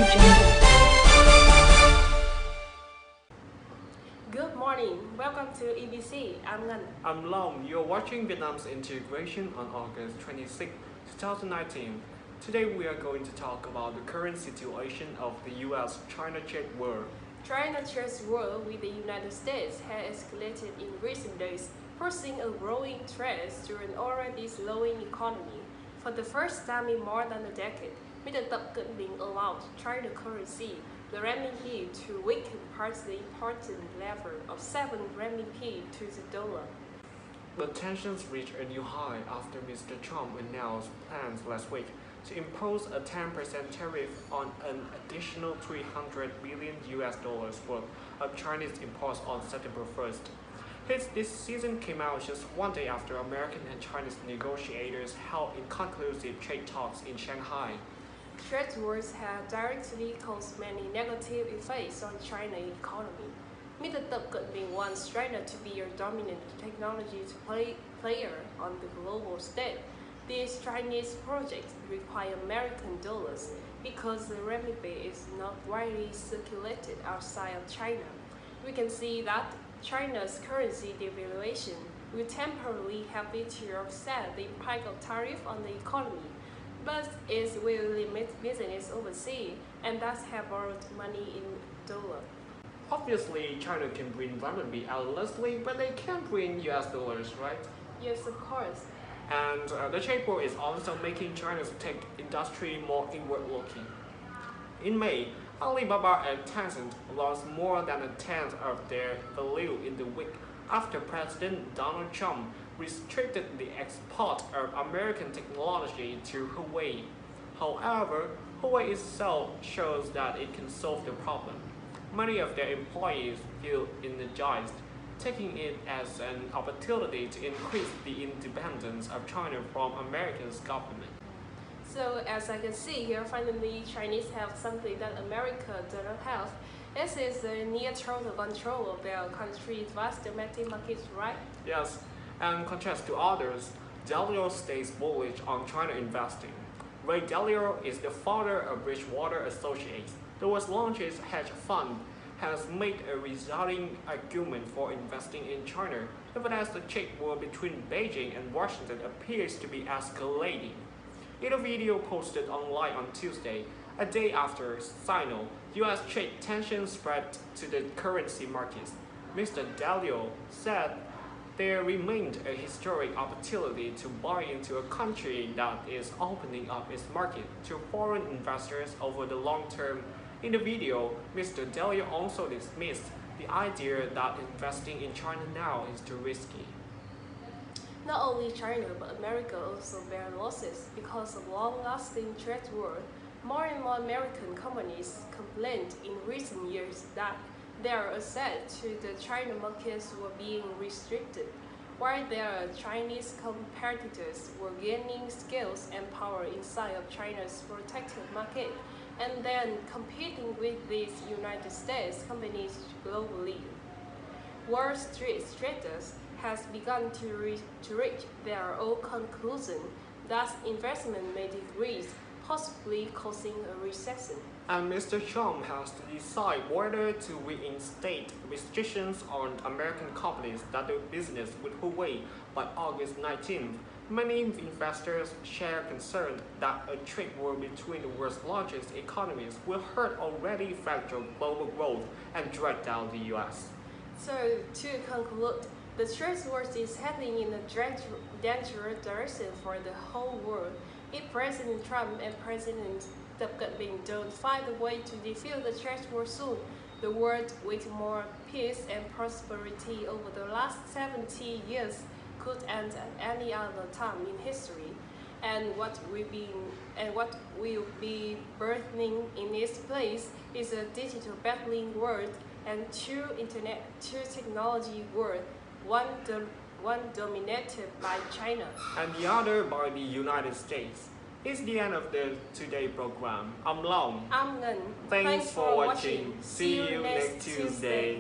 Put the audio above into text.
Jungle. Good morning. Welcome to EBC. I'm Ngân. I'm Long. You're watching Vietnam's integration on August 26, 2019. Today we are going to talk about the current situation of the US-China trade war. China trade war with the United States has escalated in recent days, forcing a growing threat to an already slowing economy. For the first time in more than a decade, Mr. Tập Cận Bình allowed China currency, the renminbi, to weaken past the important level of 7 renminbi to the dollar. The tensions reached a new high after Mr. Trump announced plans last week to impose a 10% tariff on an additional $300 billion worth of Chinese imports on September 1st. His decision came out just one day after American and Chinese negotiators held inconclusive trade talks in Shanghai. Trade wars have directly caused many negative effects on China's economy. Mr. Tập Cận Bình wants China to be a dominant technology player on the global stage. These Chinese projects require American dollars because the renminbi is not widely circulated outside of China. We can see that China's currency devaluation will temporarily help it to offset the impact of tariff on the economy, but it will limit business overseas and thus have borrowed money in dollar. Obviously, China can bring renminbi endlessly, but they can't bring US dollars, right? Yes, of course. And the trade war is also making China's tech industry more inward-looking. In May, Alibaba and Tencent lost more than a tenth of their value in the week after President Donald Trump restricted the export of American technology to Huawei. However, Huawei itself shows that it can solve the problem. Many of their employees feel energized, taking it as an opportunity to increase the independence of China from America's government. So as I can see here, finally Chinese have something that America does not have. This is the near total control of their country's vast domestic markets, right? Yes, and in contrast to others, Dalio stays bullish on China investing. Ray Dalio is the founder of Bridgewater Associates, the was launches hedge fund, has made a resounding argument for investing in China, even as the trade war between Beijing and Washington appears to be escalating. In a video posted online on Tuesday, a day after Sino-US trade tensions spread to the currency markets, Mr. Dalio said there remained a historic opportunity to buy into a country that is opening up its market to foreign investors over the long term. In the video, Mr. Dalio also dismissed the idea that investing in China now is too risky. Not only China, but America also bear losses because of long-lasting trade war. More and more American companies complained in recent years that their access to the China markets were being restricted, while their Chinese competitors were gaining skills and power inside of China's protected market, and then competing with these United States companies globally. Wall Street traders has begun to reach their own conclusion, thus investment may decrease, possibly causing a recession. And Mr. Trump has to decide whether to reinstate restrictions on American companies that do business with Huawei by August 19th. Many investors share concern that a trade war between the world's largest economies will hurt already fragile global growth and drag down the US. So, to conclude, the trade war is heading in a dangerous direction for the whole world. If President Trump and President Tập Cận Bình don't find a way to defeat the trade war soon, the world with more peace and prosperity over the last 70 years could end at any other time in history. And what will be birthing in its place is a digital battling world and two technology world, one dominated by China and the other by the United States. It's the end of the today program. I'm Long. I'm Ngân. Thanks for watching. See you next Tuesday.